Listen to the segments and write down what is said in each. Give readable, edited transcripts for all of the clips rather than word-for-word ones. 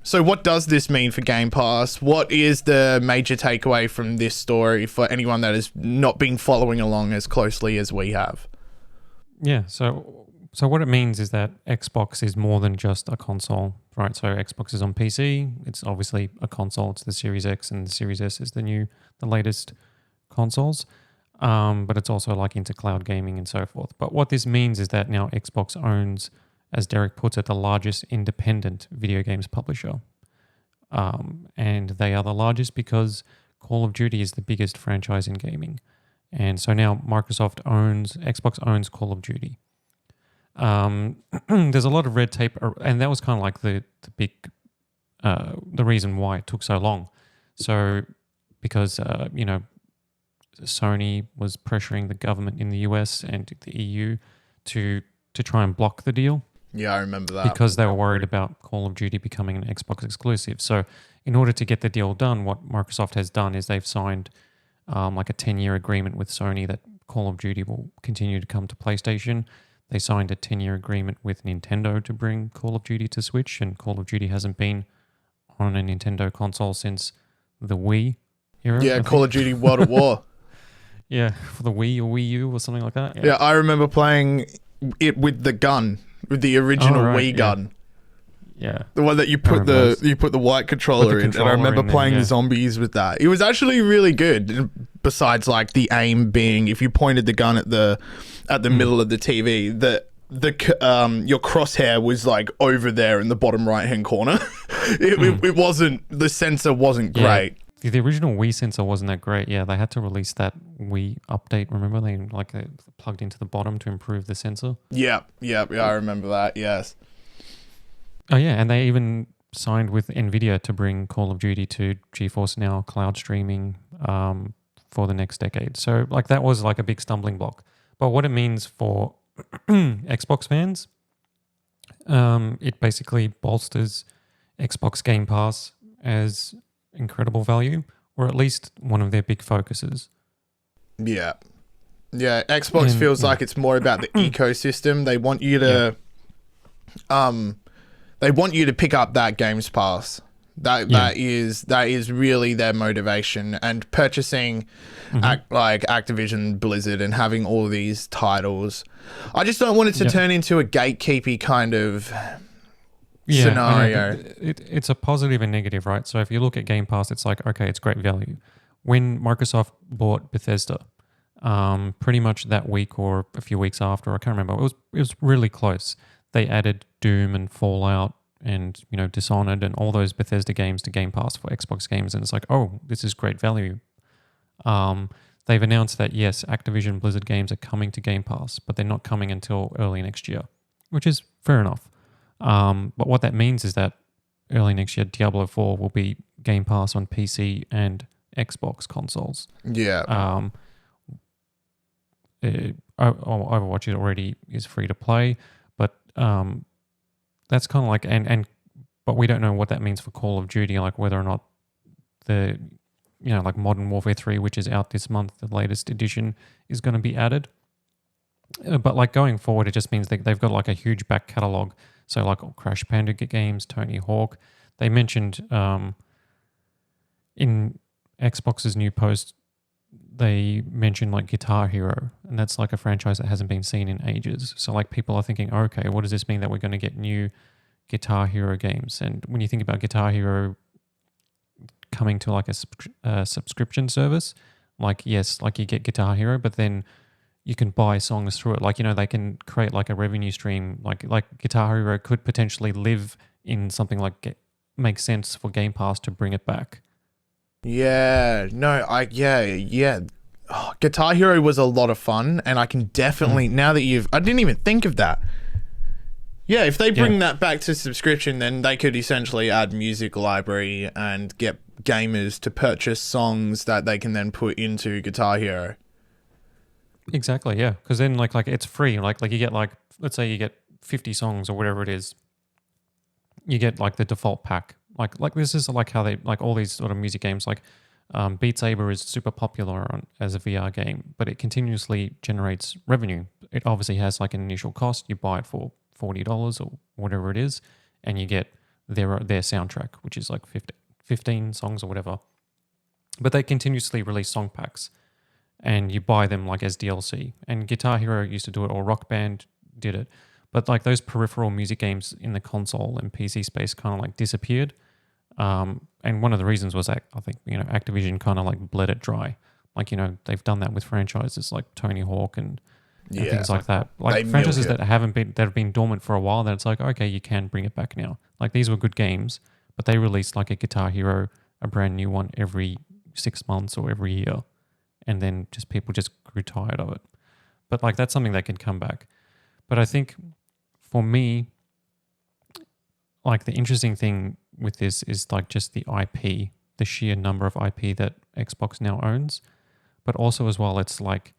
So what does this mean for Game Pass? What is the major takeaway from this story for anyone that has not been following along as closely as we have? Yeah, so what it means is that Xbox is more than just a console, right? So Xbox is on PC. It's obviously a console. It's the Series X, and the Series S is the latest consoles. But it's also like into cloud gaming and so forth. But what this means is that now Xbox owns, as Derek puts it, the largest independent video games publisher. And they are the largest because Call of Duty is the biggest franchise in gaming. And so now Xbox owns Call of Duty. There's a lot of red tape, and that was kind of like the reason why it took so long. So because, Sony was pressuring the government in the US and the EU to try and block the deal. Yeah, I remember that. Because they were worried about Call of Duty becoming an Xbox exclusive. So in order to get the deal done, what Microsoft has done is they've signed like a 10-year agreement with Sony that Call of Duty will continue to come to PlayStation. They signed a 10-year agreement with Nintendo to bring Call of Duty to Switch, and Call of Duty hasn't been on a Nintendo console since the Wii era. Yeah, Call of Duty World at War. Yeah, for the Wii or Wii U or something like that. Yeah, I remember playing it with the gun, with the original Wii gun. Yeah, the one that you put the white controller in, and I remember playing the zombies with that. It was actually really good. Besides, like the aim being, if you pointed the gun at the middle of the TV, your crosshair was like over there in the bottom right hand corner. It wasn't, the sensor wasn't great. The original Wii sensor wasn't that great. Yeah, they had to release that Wii update. Remember, they plugged into the bottom to improve the sensor. Yeah, I remember that. Yes. Oh yeah, and they even signed with Nvidia to bring Call of Duty to GeForce Now cloud streaming for the next decade. So like that was like a big stumbling block. But what it means for Xbox fans, it basically bolsters Xbox Game Pass as incredible value, or at least one of their big focuses. Yeah. Xbox feels like it's more about the ecosystem. They want you to, pick up that Games Pass. That is really their motivation, and purchasing like Activision Blizzard and having all these titles. I just don't want it to turn into a gatekeepy kind of scenario. It's a positive and negative, right? So if you look at Game Pass, it's like, okay, it's great value. When Microsoft bought Bethesda, pretty much that week or a few weeks after, I can't remember, it was really close. They added Doom and Fallout and Dishonored and all those Bethesda games to Game Pass for Xbox games, and it's like, oh, this is great value. They've announced that yes, Activision Blizzard games are coming to Game Pass, but they're not coming until early next year, which is fair enough. But what that means is that early next year, Diablo 4 will be Game Pass on PC and Xbox consoles. Yeah. Overwatch already is free to play, but that's kind of like but we don't know what that means for Call of Duty, like whether or not like Modern Warfare 3, which is out this month, the latest edition, is going to be added. But like going forward, it just means that they've got like a huge back catalogue. So like Crash Bandicoot games, Tony Hawk. They mentioned in Xbox's new post, they mentioned like Guitar Hero, and that's like a franchise that hasn't been seen in ages. So like people are thinking, okay, what does this mean that we're going to get new Guitar Hero games? And when you think about Guitar Hero coming to like a subscription service, like yes, like you get Guitar Hero, but then you can buy songs through it. Like, they can create like a revenue stream. Like Guitar Hero could potentially live in something like makes sense for Game Pass to bring it back. Yeah. No, Oh, Guitar Hero was a lot of fun, and I can definitely, now that I didn't even think of that. Yeah, if they bring that back to subscription, then they could essentially add music library and get gamers to purchase songs that they can then put into Guitar Hero. Exactly, yeah. Because then like it's free. Like you get like, let's say you get 50 songs or whatever it is. You get like the default pack. Like this is like how they, like all these sort of music games, like Beat Saber is super popular as a VR game, but it continuously generates revenue. It obviously has like an initial cost. You buy it for $40 or whatever it is, and you get their soundtrack, which is like 15 songs or whatever. But they continuously release song packs, and you buy them like as DLC. And Guitar Hero used to do it, or Rock Band did it. But like those peripheral music games in the console and PC space kind of like disappeared. And one of the reasons was that I think, Activision kind of like bled it dry. Like, they've done that with franchises like Tony Hawk and things like that. Like franchises that have been dormant for a while, that it's like, okay, you can bring it back now. Like these were good games, but they released like a Guitar Hero, a brand new one every 6 months or every year. And then people just grew tired of it. But like that's something that can come back. But I think for me, like the interesting thing with this is like just the IP, the sheer number of IP that Xbox now owns. But also as well, it's like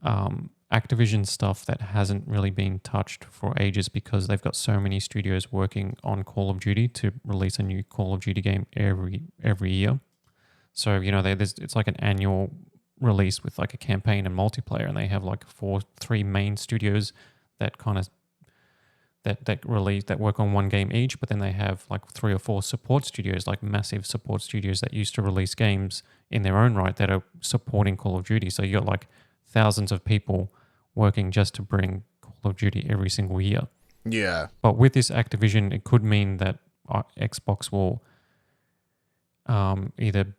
Activision stuff that hasn't really been touched for ages because they've got so many studios working on Call of Duty to release a new Call of Duty game every year. So, it's like an annual release with like a campaign and multiplayer, and they have like three main studios that kind of that work on one game each, but then they have like 3 or 4 support studios, like massive support studios that used to release games in their own right that are supporting Call of Duty. So you got like thousands of people working just to bring Call of Duty every single year. Yeah. But with this Activision, it could mean that Xbox will either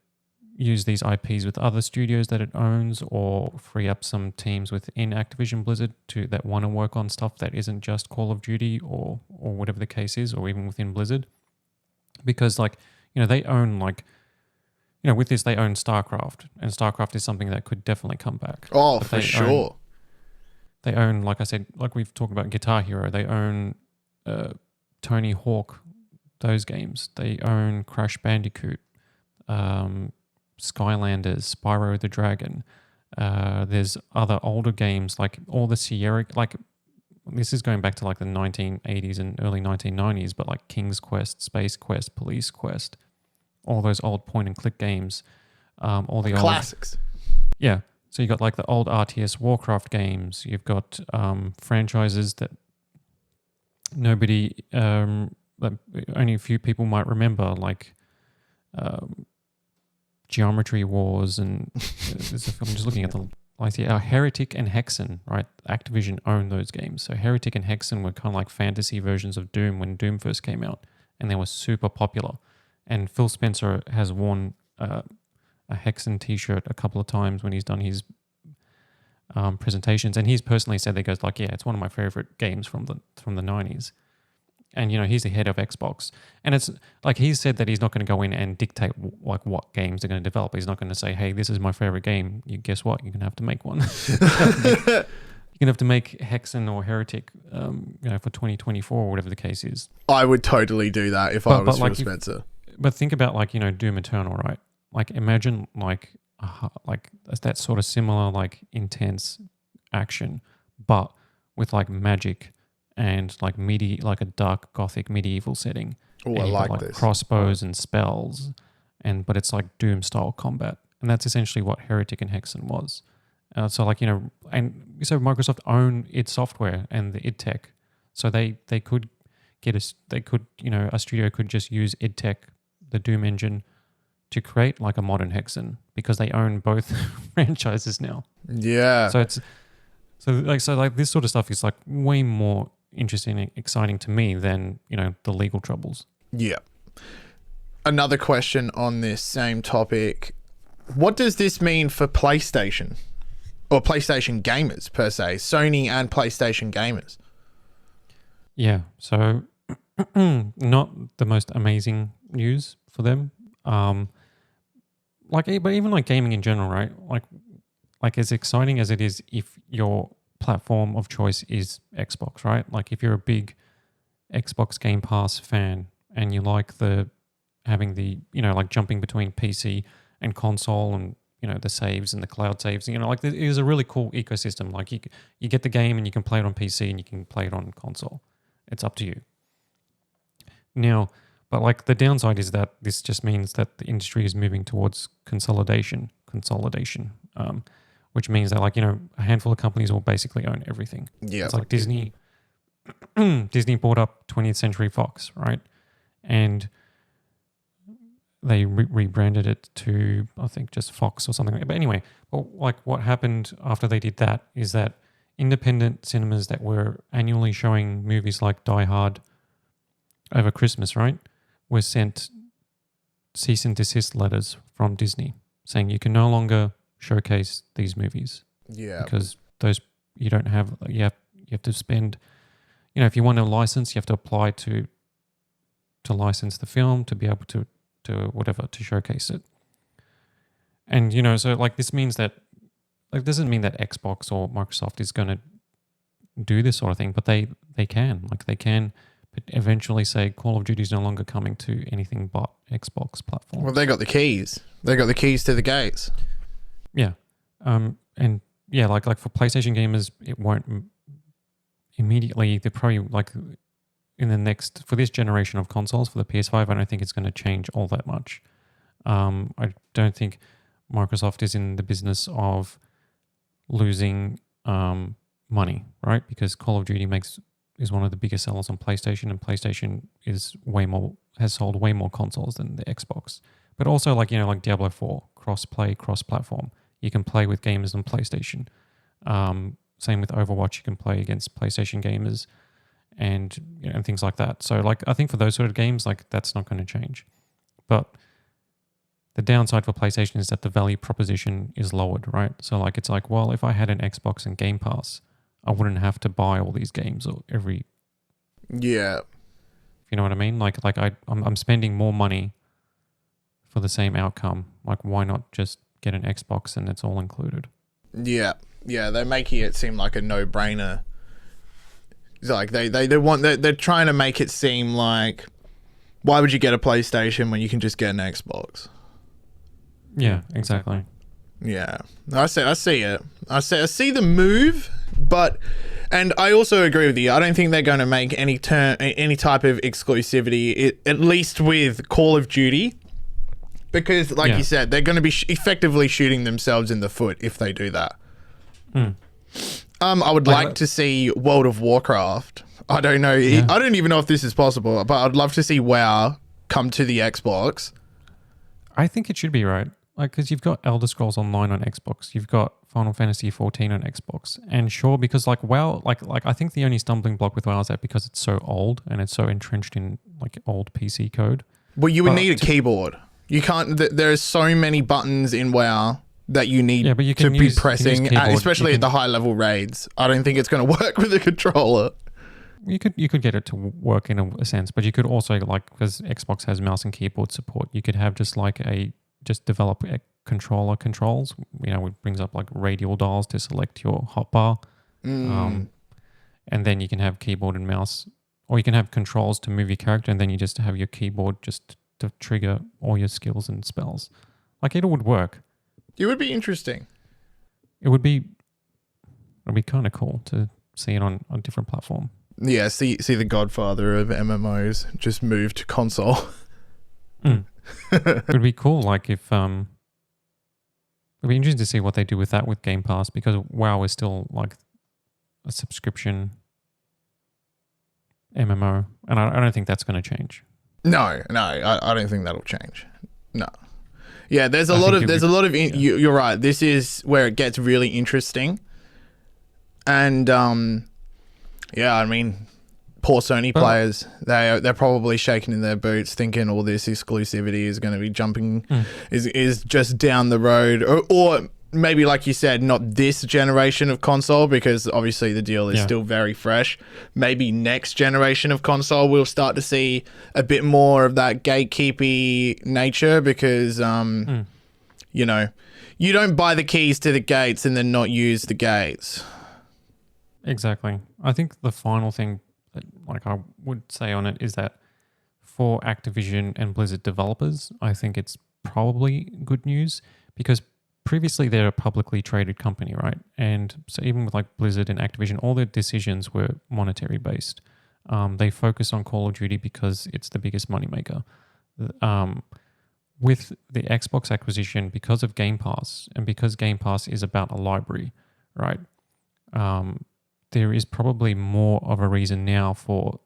use these IPs with other studios that it owns, or free up some teams within Activision Blizzard that want to work on stuff that isn't just Call of Duty or whatever the case is, or even within Blizzard. Because they own with this they own StarCraft, and StarCraft is something that could definitely come back. Oh, for sure. They own, like I said, like we've talked about Guitar Hero, they own Tony Hawk, those games. They own Crash Bandicoot, Skylanders, Spyro the Dragon. There's other older games like all the Sierra, like this is going back to like the 1980s and early 1990s, but like King's Quest, Space Quest, Police Quest, all those old point and click games, all the classics. Yeah. So you got like the old RTS Warcraft games. You've got franchises that nobody, that only a few people might remember, like Geometry Wars, and I'm just looking at Heretic and Hexen, right? Activision owned those games. So Heretic and Hexen were kind of like fantasy versions of Doom when Doom first came out, and they were super popular. And Phil Spencer has worn a Hexen t-shirt a couple of times when he's done his presentations, and he's personally said that, goes like, yeah, it's one of my favorite games from the 90s. And he's the head of Xbox, and it's like he's said that he's not going to go in and dictate like what games they're going to develop. He's not going to say, "Hey, this is my favorite game. You guess what? You're going to have to make one. You're going to have to make Hexen or Heretic, for 2024 or whatever the case is." I would totally do that if I was Phil Spencer. But think about Doom Eternal, right? Like imagine like that sort of similar like intense action, but with like magic and like like a dark gothic medieval setting. Oh, I like this. Crossbows and spells, but it's like Doom style combat, and that's essentially what Heretic and Hexen was. And so Microsoft own id Software and the id Tech, so they could a studio could just use id Tech, the Doom engine, to create like a modern Hexen, because they own both franchises now. Yeah. So this sort of stuff is like way more interesting and exciting to me than the legal troubles. Yeah. Another question on this same topic: what does this mean for PlayStation or PlayStation gamers per se, Sony and PlayStation gamers? Yeah, so not the most amazing news for them. But even like gaming in general, right? Like as exciting as it is if your platform of choice is Xbox, right? Like if you're a big Xbox Game Pass fan and you like having the jumping between PC and console, and the saves and the cloud saves, like it is a really cool ecosystem. Like you get the game and you can play it on PC and you can play it on console. It's up to you. Now, but like the downside is that this just means that the industry is moving towards consolidation, which means that a handful of companies will basically own everything. Yeah. It's like Disney. Disney bought up 20th Century Fox, right? and they rebranded it to, I think, just Fox or something like that. But anyway, like what happened after they did that is that independent cinemas that were annually showing movies like Die Hard over Christmas, right, were sent cease and desist letters from Disney saying you can no longer showcase these movies. Yeah. Because those you don't have, you have to spend, if you want a license, you have to apply to license the film to be able to whatever, to showcase it. And, so like this means that, like, doesn't mean that Xbox or Microsoft is going to do this sort of thing, but they can. Like, they can eventually say Call of Duty is no longer coming to anything but Xbox platforms. Well, they got the keys. They got the keys to the gates. Yeah. And yeah, like for PlayStation gamers, it won't immediately, they're probably like in the next, for this generation of consoles, for the PS5, I don't think it's going to change all that much. I don't think Microsoft is in the business of losing money, right? Because Call of Duty is one of the biggest sellers on PlayStation, and PlayStation has sold way more consoles than the Xbox. But also like Diablo 4, cross-play, cross-platform. You can play with gamers on PlayStation. Same with Overwatch, you can play against PlayStation gamers and and things like that. So like I think for those sort of games, like that's not going to change. But the downside for PlayStation is that the value proposition is lowered, right? So like it's like, well, if I had an Xbox and Game Pass, I wouldn't have to buy all these games or every. Yeah. You know what I mean? Like I'm spending more money for the same outcome. Like why not just get an Xbox and it's all included? Yeah. Yeah, they're making it seem like a no-brainer. It's like they're trying to make it seem like, why would you get a PlayStation when you can just get an Xbox? Yeah, exactly. Yeah, I see it. I see the move, and I also agree with you. I don't think they're going to make any type of exclusivity, at least with Call of Duty, because, like you said, they're going to be effectively shooting themselves in the foot if they do that. I would like to see World of Warcraft. I don't know. Yeah. I don't even know if this is possible, but I'd love to see WoW come to the Xbox. I think it should be, right? Like, because you've got Elder Scrolls Online on Xbox, you've got Final Fantasy 14 on Xbox, and sure, because like WoW, like I think the only stumbling block with WoW is that because it's so old and it's so entrenched in like old PC code. Well, you would need a keyboard. You can't. There's so many buttons in WoW that you need to be pressing, especially at the high level raids. I don't think it's going to work with a controller. You could get it to work in a sense, but you could also, like, because Xbox has mouse and keyboard support, you could have just develop a controller controls. It brings up like radial dials to select your hotbar, and then you can have keyboard and mouse, or you can have controls to move your character, and then you just have your keyboard just to trigger all your skills and spells. Like it would work. It would be interesting. It'd be kind of cool to see it on a different platform. Yeah, see the godfather of MMOs just move to console. It'd be cool, like if it'd be interesting to see what they do with that with Game Pass, because WoW is still like a subscription MMO, and I don't think that's going to change. No, I don't think that'll change. No. Yeah, there's a lot of. You're right. This is where it gets really interesting, and I mean, poor Sony players. They're probably shaking in their boots, thinking all this exclusivity is going to be jumping, is just down the road, or maybe like you said, not this generation of console, because obviously the deal is still very fresh. Maybe next generation of console we'll start to see a bit more of that gatekeepy nature, because you don't buy the keys to the gates and then not use the gates. Exactly. I think the final thing that I would say on it is that for Activision and Blizzard developers, I think it's probably good news, because previously they're a publicly traded company, right? And so even with like Blizzard and Activision, all their decisions were monetary based. They focus on Call of Duty because it's the biggest moneymaker. With the Xbox acquisition, because of Game Pass, and because Game Pass is about a library, right? There is probably more of a reason now for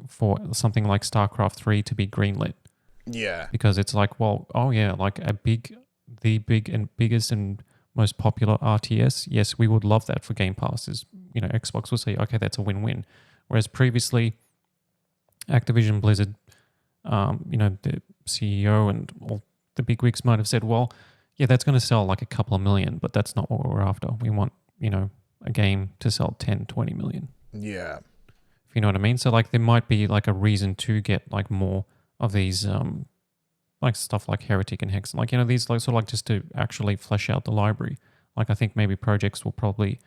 for something like StarCraft 3 to be greenlit, Yeah. because it's like, well, oh yeah, like the big and biggest and most popular RTS. Yes, we would love that for Game Pass. Is, you know, Xbox will say, okay, that's a win-win. Whereas previously, Activision Blizzard, you know, the CEO and all the big wigs might have said, well, yeah, that's going to sell like a couple of million, but that's not what we're after. We want, you know, a game to sell 10, 20 million. Yeah. If you know what I mean? So like there might be like a reason to get like more of these like stuff like Heretic and Hex. Like, you know, these like sort of like just to actually flesh out the library. Like I think maybe projects will probably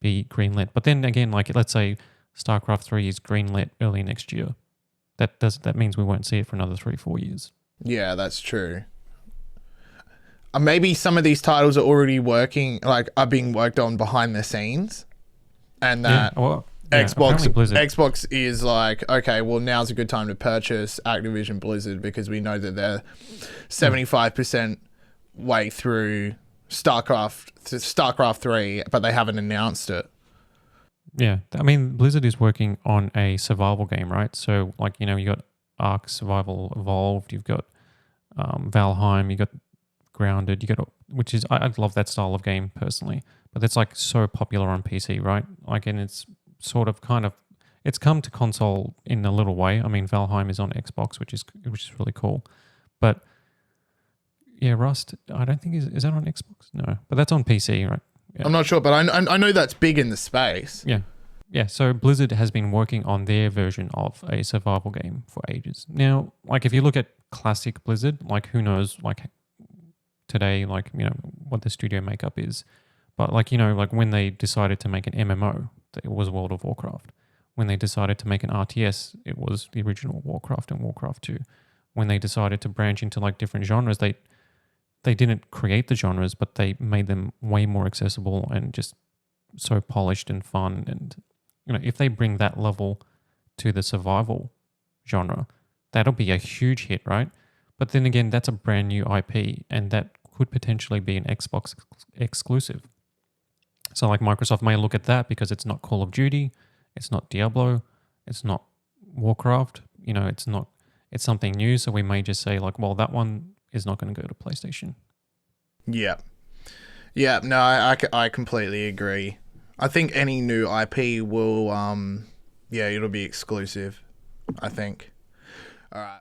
be greenlit. But then again, like let's say StarCraft 3 is greenlit early next year. That means we won't see it for another 3-4 years. Yeah, that's true. Maybe some of these titles are already working, like are being worked on behind the scenes, and that apparently Blizzard. Xbox is like, okay, well, now's a good time to purchase Activision Blizzard because we know that they're 75% way through StarCraft 3, but they haven't announced it. Yeah, I mean, Blizzard is working on a survival game, right? So, like, you know, you got Ark Survival Evolved, you've got Valheim, you got Grounded, you got, which is, I love that style of game personally, but it's like so popular on PC, right? Like, and it's sort of kind of, it's come to console in a little way. I mean, Valheim is on Xbox, which is really cool, but yeah, Rust, I don't think is that on Xbox? No, but that's on PC, right? Yeah. I'm not sure, but I know that's big in the space. Yeah. Yeah, so Blizzard has been working on their version of a survival game for ages. Now, like if you look at classic Blizzard, like who knows, like today, like, you know, what the studio makeup is. But like, you know, like when they decided to make an MMO, it was World of Warcraft. When they decided to make an RTS, it was the original Warcraft and Warcraft 2. When they decided to branch into like different genres, they didn't create the genres, but they made them way more accessible and just so polished and fun. And, you know, if they bring that level to the survival genre, that'll be a huge hit, right? But then again, that's a brand new IP, and that could potentially be an Xbox exclusive. So like Microsoft may look at that because it's not Call of Duty, it's not Diablo, it's not Warcraft, you know, it's something new. So we may just say like, well, that one is not going to go to PlayStation. Yeah. Yeah, no, I completely agree. I think any new IP will, it'll be exclusive, I think. All right.